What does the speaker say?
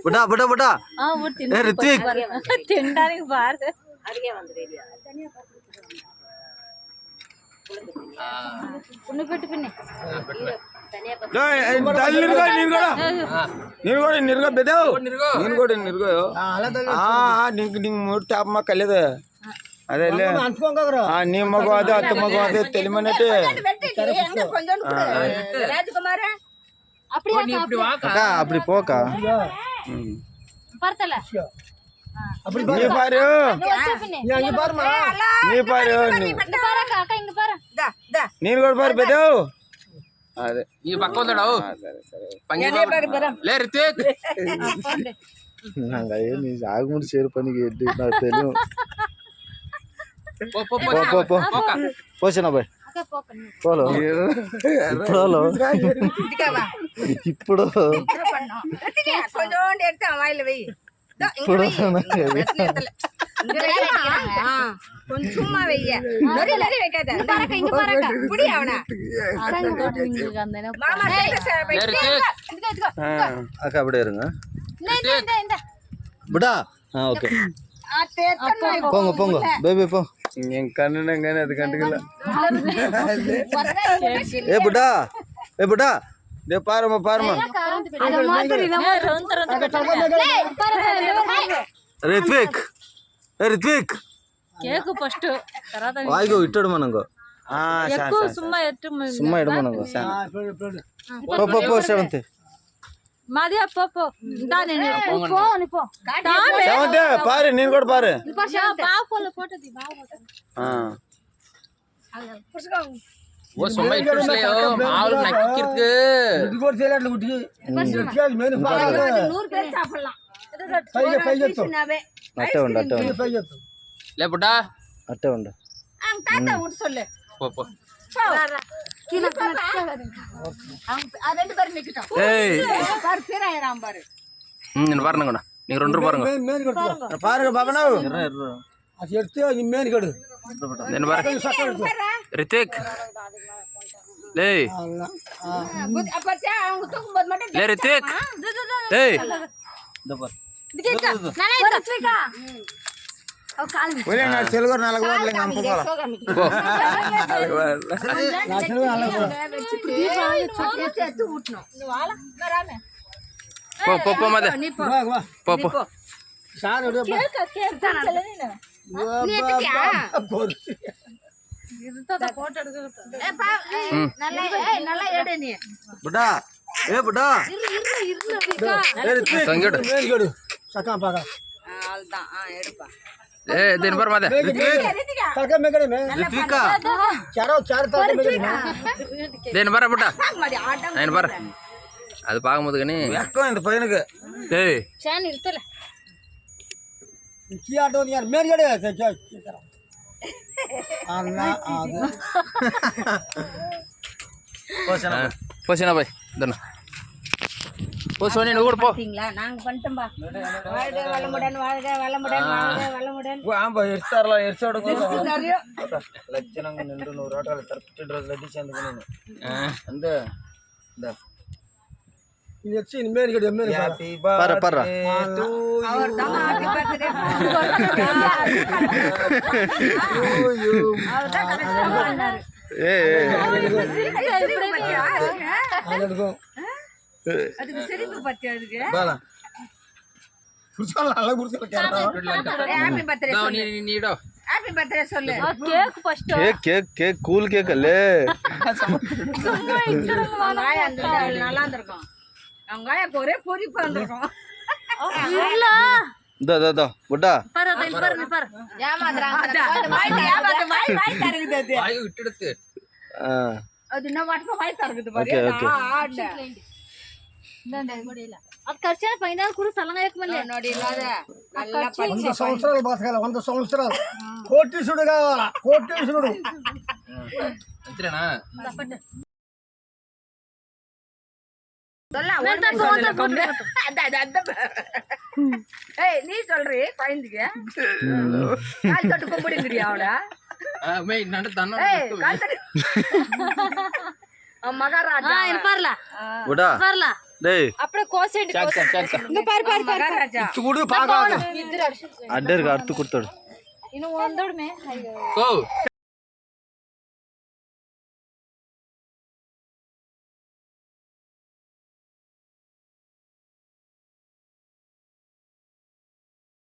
బుడా బుడా బుడా రిత్విక్ తినడానికి బాగా పెట్టు పిన్ని నిర్గో బెదావు నేను కూడా నిర్గో నీకు మూడు తాపమా కలేదు అదే నీ మగ అదే అత్త మగ అదే తెలియమన్నట్టు அப்படி போக்கா நீ பாரு நீ பாரு నేను కూడా పారు పెద్దవు అదే ఈ పక్క ఉందడావు లే రిత్విక్ நாங்க நீ ஆகுமுடி சேர் பண்ணிக்கு நான் தெரியும் పో పో పో పో పోసినా బాయ్ పోలో ఇప్పుడు ఇప్పుడు சும்மா வெய்ய அக்கா அப்படியே இருங்க புடா ஓகே போங்க போங்க பேபி போ என் கண்ணுங்க அது கண்டுக்கல ஏ புடா டே பாருமா பாருமா ரித்விக் ரித்விக் కేకు ఫస్ట్ తర్వాత వాయిగో ఇట్టడు మనకు ఎక్కువ సుమ్మా ఎట్టు సుమ్మా ఇడు మనకు పో పో పో సెవెంత్ మాది పో దా నేను పో అని పో సెవెంత్ పారు నేను కూడా పారు బావ ఫోటో ఫోటో ది బావ ఫోటో ஓ சும்மா இட்டுலையோ ஆளு நக்கிருக்கு இது கூட சேலட்ல குட்டி மேனு பாரு 100 பேர் சாப்பிடலாம் அட்டை உண்டு அட்டை உண்டு లే బుడ్డా అట్టే ఉండు తాత ఊరు சொல்லு పో పో నేను பாருங்க நீங்க ரெண்டு பாருங்க பாருங்க பாபனாவு அது எடுத்து நீ மேன் கடு నేను பாருங்க ரித்விக் லே லே ரித்விக் ஏய் దబర్ ఒరే నా తెలుగు 4 బాటలు కంపకోల నా తెలుగు 4 పో పో పో మదే పో పో సార్ బుడా ఏ బుడా సంగడు సకా పాగా ఏ దీని పర్ మదే తలక మెగడే మే రిత్విక చారో చార్ తలక మెగడే దీని పర్ బుడ్డా నేను పర్ అది పాగముదు కానీ ఎక్కువ ఇంత పైనకి ఏయ్ చాన్ ఇర్తల కి ఆటో ని యార్ మేర్ గడే అన్న ఆగు పోసినా బాయ్ దన్న போ சோனி நீ கூட போ நாங்க பண்ணிட்டோம்பா வாழ்க வளமுடன் வாழ்க வளமுடன் வாழ்க வளமுடன் ஆம்பா எர்த்தாரல எர்ச்சோடக்கு லட்சணங்க நின்று 100 ஆட்டல கரெக்ட் ட்ரெஸ் லட்டி சேர்ந்துக்கணும் அந்த இந்த எச்சி மேரி கடி மேரி ஹேப்பி பர்த்டே டு அவர் தான் ஹேப்பி பர்த்டே யூ அவர் தான் கரெக்ட்டா பண்ணாரு அதுக்கு சிரிப்பு பத்தியா அதுக்கு பாலா குர்சால நல்ல குர்சால கேட்டா ஹேப்பி பர்த்டே நீ நீடோ ஹேப்பி பர்த்டே சொல்லு cake first cake cool cake அல்ல நல்லா இருந்திருக்கும் அவங்காய ஒரே பொரிப்பா இருந்திருக்கும் இல்ல दा बुड्डा பாரு பாரு ஏமாத்துறாங்க வாய் தரகுது வாய் விட்டுடுது அது என்ன வாட்டமா வாய் தரகுது பாரு ஆட இந்த முடியல அது ఖర్చన పైన కూడా సలంగా ఎక్కుమలే నోడి ఇలాద నల్ల 100 సంవత్సరాలు బతకాలి 100 సంవత్సరాలు కోటీశుడు కావాలా కోటీశుడు అంతేనా ஏய் நீ சொல்றீ குழந்தைக்கு கால் தொட்டு கும்பிடுங்கடி அவளை மகாராஜா இருப்பார்ல விடா பாருல டேய் அப்படியே கோசேண்டி இங்க பாரு பாரு மகாராஜா குடு பாக்க அட்டருக்கு அறுத்து கொடுத்துடு இன்னும் வந்தோடுமே கோ